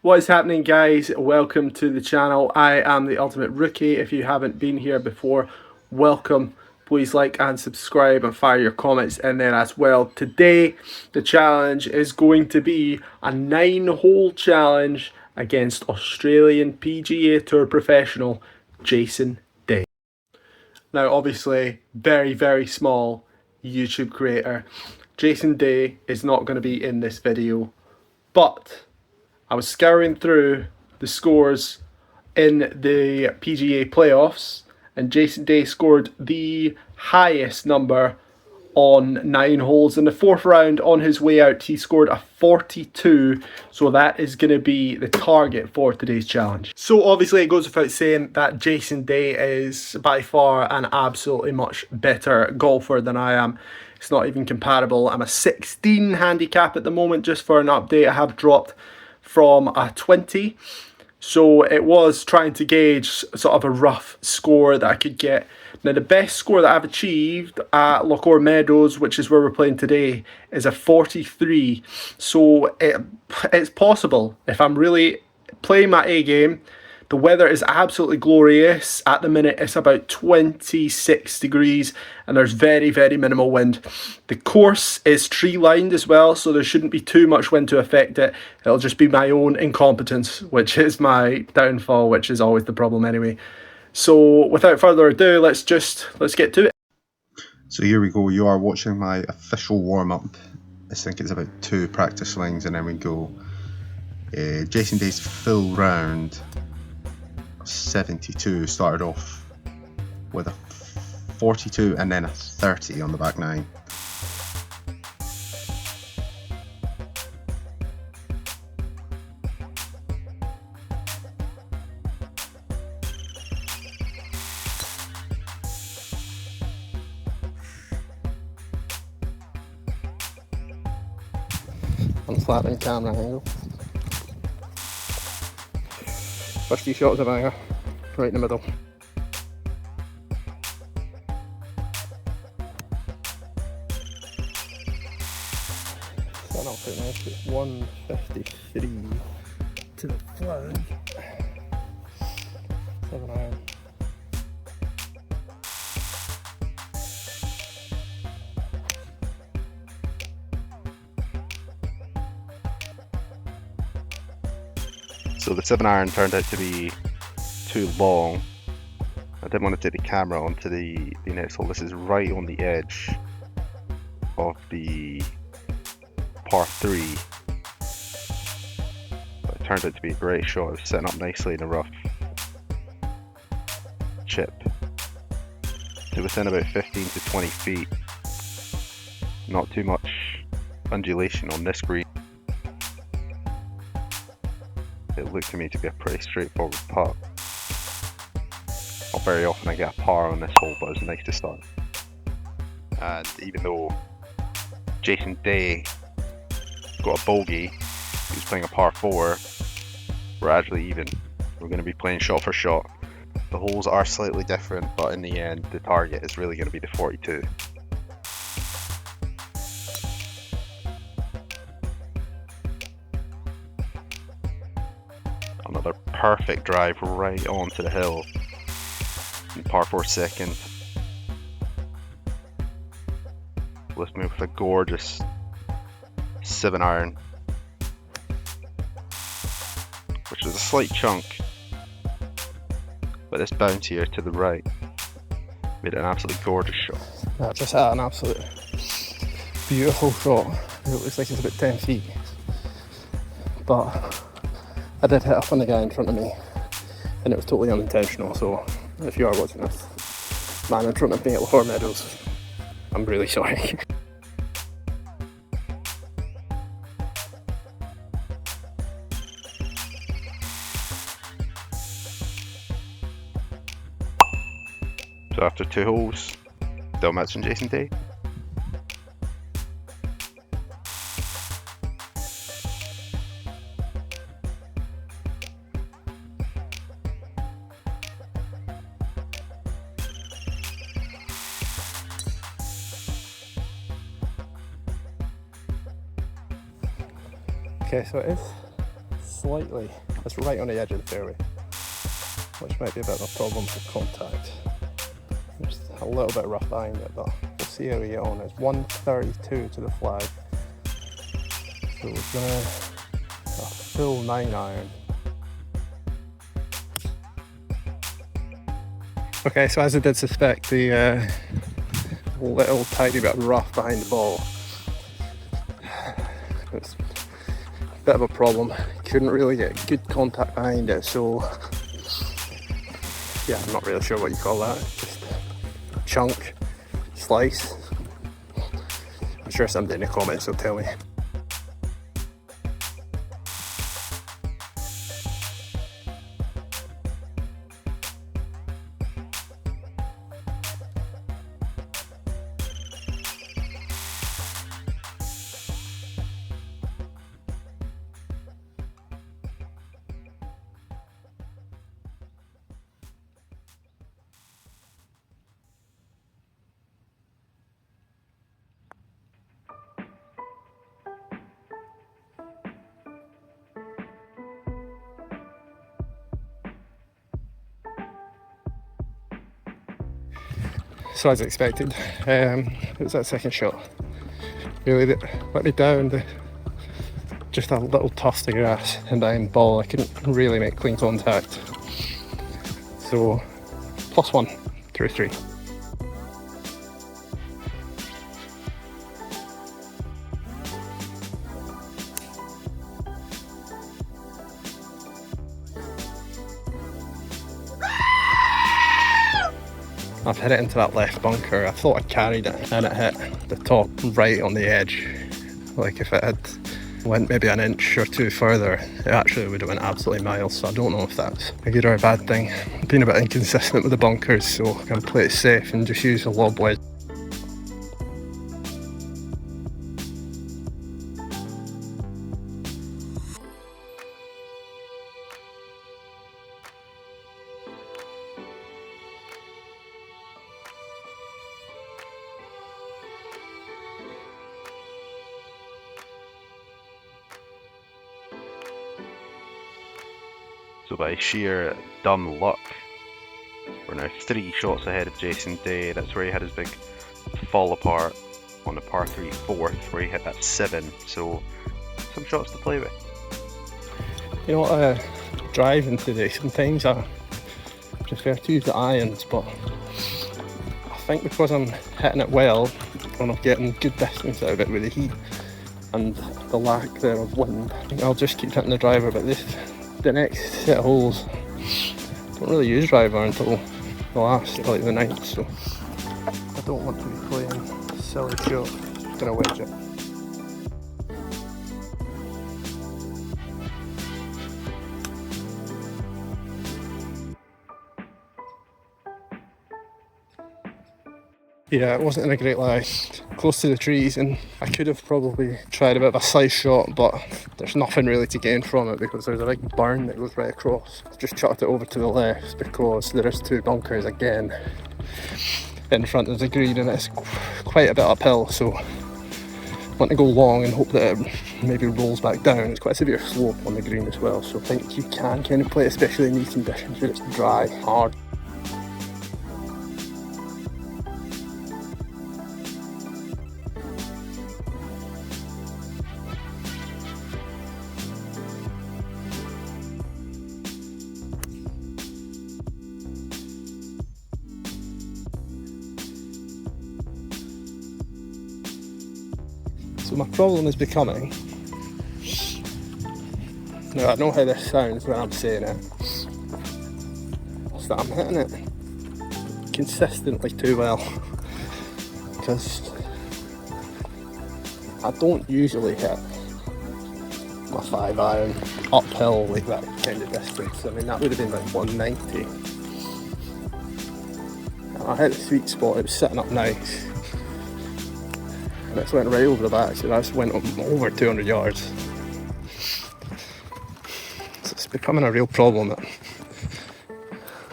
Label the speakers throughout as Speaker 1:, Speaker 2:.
Speaker 1: What is happening, guys? Welcome to the channel. I am the Ultimate Rookie. If you haven't been here before, welcome. Please like and subscribe and fire your comments in there as well. Today, the challenge is going to be a 9-hole challenge against Australian PGA Tour professional Jason Day. Now, obviously, very small YouTube creator. Jason Day is not going to be in this video, but I was scouring through the scores in the PGA playoffs, and Jason Day scored the highest number on 9 holes in the 4th round. On his way out, he scored a 42, so that is going to be the target for today's challenge. So obviously it goes without saying that Jason Day is by far an absolutely much better golfer than I am. It's not even comparable. I'm a 16 handicap at the moment. Just for an update, I have dropped from a 20, so it was trying to gauge sort of a rough score that I could get. Now, the best score that I've achieved at Lochore Meadows, which is where we're playing today, is a 43. So it's possible if I'm really playing my A game. The weather is absolutely glorious. At the minute, it's about 26 degrees and there's very minimal wind. The course is tree-lined as well, so there shouldn't be too much wind to affect it. It'll just be my own incompetence, which is my downfall, which is always the problem anyway. So without further ado, let's get to it.
Speaker 2: So here we go. You are watching my official warm-up. I think it's about 2 practice swings and then we go. Jason Day's full round 72 started off with a 42 and then a 30 on the back 9.
Speaker 1: I'm flattening camera angle. First tee shot was a banger, right in the middle. Starting off pretty nice with 153 to the flag. 7 iron.
Speaker 2: So the 7 iron turned out to be too long. I didn't want to take the camera onto the next hole. This is right on the edge of the par 3. But it turned out to be a great shot. It was setting up nicely in the rough. Chip to within about 15 to 20 feet. Not too much undulation on this green. It looked to me to be a pretty straightforward putt. Not very often I get a par on this hole, but it was nice to start. And even though Jason Day got a bogey, he was playing a par 4, we're actually even. We're going to be playing shot for shot. The holes are slightly different, but in the end the target is really going to be the 42. Another perfect drive right onto the hill in par 4 second. Let's move with a gorgeous 7 iron, which is a slight chunk, but this bounce here to the right made it an absolutely gorgeous shot.
Speaker 1: That just had an absolute beautiful shot. It looks like it's about 10 feet, but I did hit up on the guy in front of me and it was totally unintentional. So if you are watching this, man in front of me at Lochore Meadows, I'm really sorry.
Speaker 2: So after 2 holes, still matching Jason Day.
Speaker 1: Okay, so it is slightly, it's right on the edge of the fairway, which might be a bit of a problem for contact. Just a little bit rough behind it, but we'll see how we get on. It's 132 to the flag, so we're gonna a full 9-iron. Okay, so as I did suspect, the little tiny bit rough behind the ball. It's a bit of a problem. Couldn't really get good contact behind it, so yeah, I'm not really sure what you call that. Just chunk, slice. I'm sure somebody in the comments will tell me. So as expected, it was that second shot. Really let me down. Just a little tuft of grass and behind the ball. I couldn't really make clean contact. So +1 through 3. I've hit it into that left bunker. I thought I carried it and it hit the top right on the edge. Like if it had went maybe an inch or two further, it actually would have went absolutely miles. So I don't know if that's a good or a bad thing. I've been a bit inconsistent with the bunkers, so I'm going to play it safe and just use a lob wedge.
Speaker 2: So by sheer dumb luck, we're now 3 shots ahead of Jason Day. That's where he had his big fall apart on the par 3 fourth, where he hit that 7. So some shots to play with.
Speaker 1: You know what, driving today, sometimes I prefer to use the irons, but I think because I'm hitting it well and I'm getting good distance out of it with the heat and the lack there of wind, I think I'll just keep hitting the driver. But the next set of holes, I don't really use driver until the last, like the 9th, so I don't want to be playing silly shots. Just gonna wedge it. Yeah, it wasn't in a great lie, close to the trees, and I could have probably tried a bit of a slice shot, but there's nothing really to gain from it because there's a big burn that goes right across. Just chucked it over to the left because there is 2 bunkers again in front of the green, and it's quite a bit uphill, so I want to go long and hope that it maybe rolls back down. It's quite a severe slope on the green as well, so I think you can kind of play it, especially in these conditions where it's dry, hard. So my problem is becoming, now I know how this sounds when I'm saying it, is that I'm hitting it consistently too well, because I don't usually hit my 5-iron uphill like that kind of distance. I mean, that would have been like 190. And I hit the sweet spot, it was sitting up nice. And it's went right over the back, so that's went over 200 yards. So it's becoming a real problem at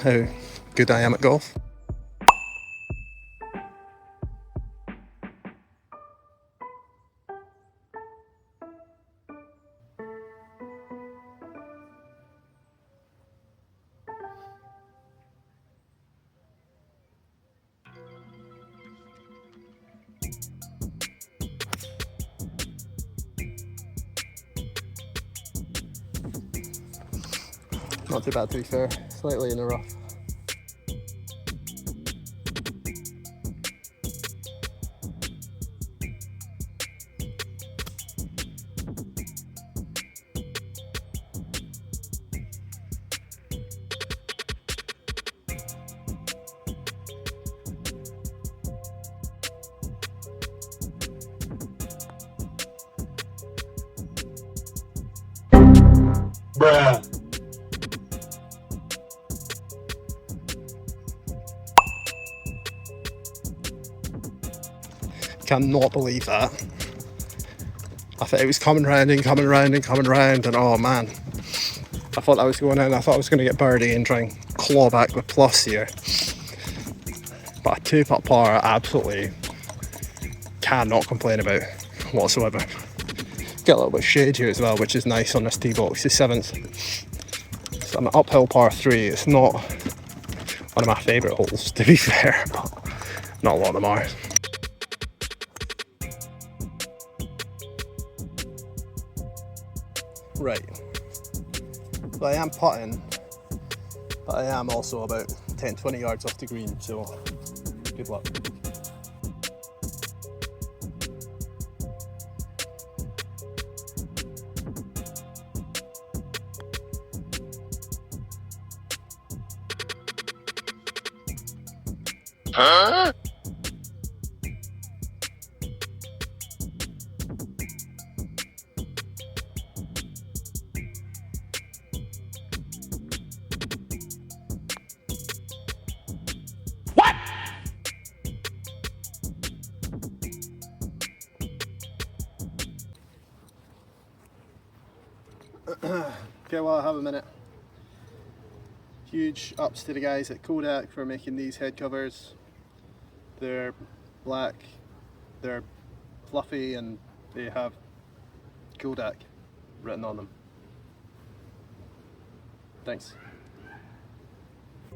Speaker 1: how good I am at golf. Not too bad to be fair, slightly in the rough.
Speaker 3: Bruh.
Speaker 1: Cannot believe that. I thought it was coming round and coming round and coming round, and oh man, I thought I was going in. I thought I was going to get birdie and try and claw back with plus here. But a 2-putt par, I absolutely cannot complain about whatsoever. Get a little bit of shade here as well, which is nice on this tee box. The 7th. It's an uphill par 3. It's not one of my favourite holes, to be fair, but not a lot of them are. Right. So I am putting, but I am also about 10-20 yards off the green, so good luck.
Speaker 3: Huh?
Speaker 1: Okay, well, I have a minute. Huge ups to the guys at Kodak for making these head covers. They're black, they're fluffy, and they have Kodak written on them. Thanks.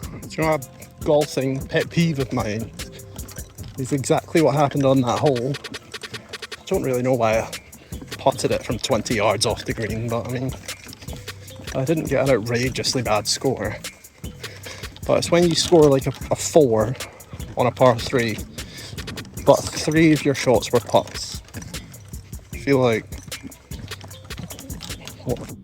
Speaker 1: Do you know a golfing pet peeve of mine is exactly what happened on that hole. I don't really know why I putted it from 20 yards off the green, but I mean, I didn't get an outrageously bad score. But it's when you score like a 4 on a par 3, but 3 of your shots were putts. I feel like, what?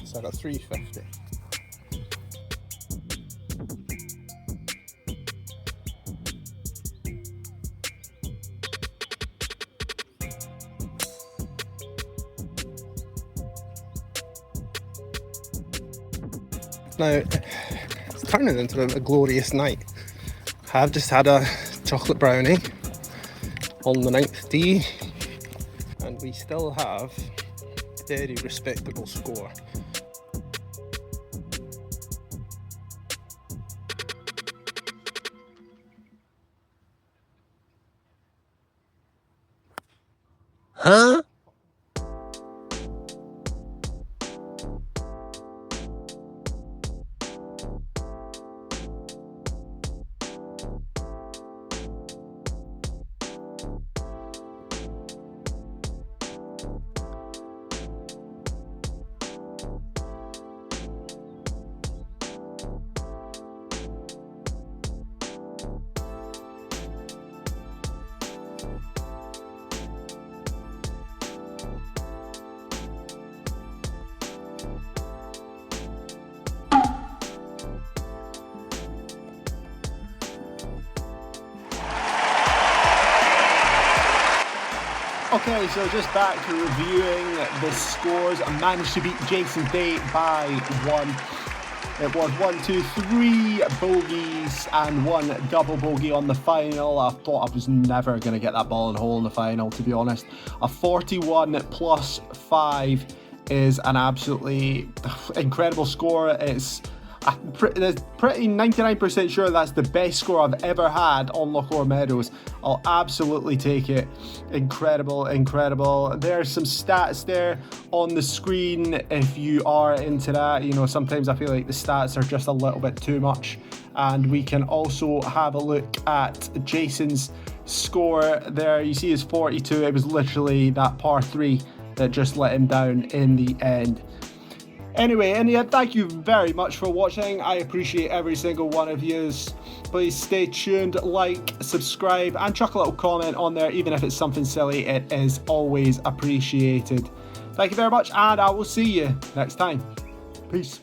Speaker 1: So I got 350. Now, it's turning into a glorious night. I've just had a chocolate brownie on the 9th tee, and we still have a very respectable score. Huh? Okay, so just back to reviewing the scores. I managed to beat Jason Day by 1. It was 1, 2, 3 bogeys and 1 double bogey on the final. I thought I was never going to get that ball in hole in the final, to be honest. A 41 plus 5 is an absolutely incredible score. It's pretty 99% sure that's the best score I've ever had on Lochore Meadows. I'll absolutely take it. Incredible, incredible. There's some stats there on the screen if you are into that. You know, sometimes I feel like the stats are just a little bit too much. And we can also have a look at Jason's score there. You see his 42. It was literally that par 3 that just let him down in the end. Anyway, and yeah, thank you very much for watching. I appreciate every single one of yous. Please stay tuned, like, subscribe, and chuck a little comment on there, even if it's something silly. It is always appreciated. Thank you very much, and I will see you next time. Peace.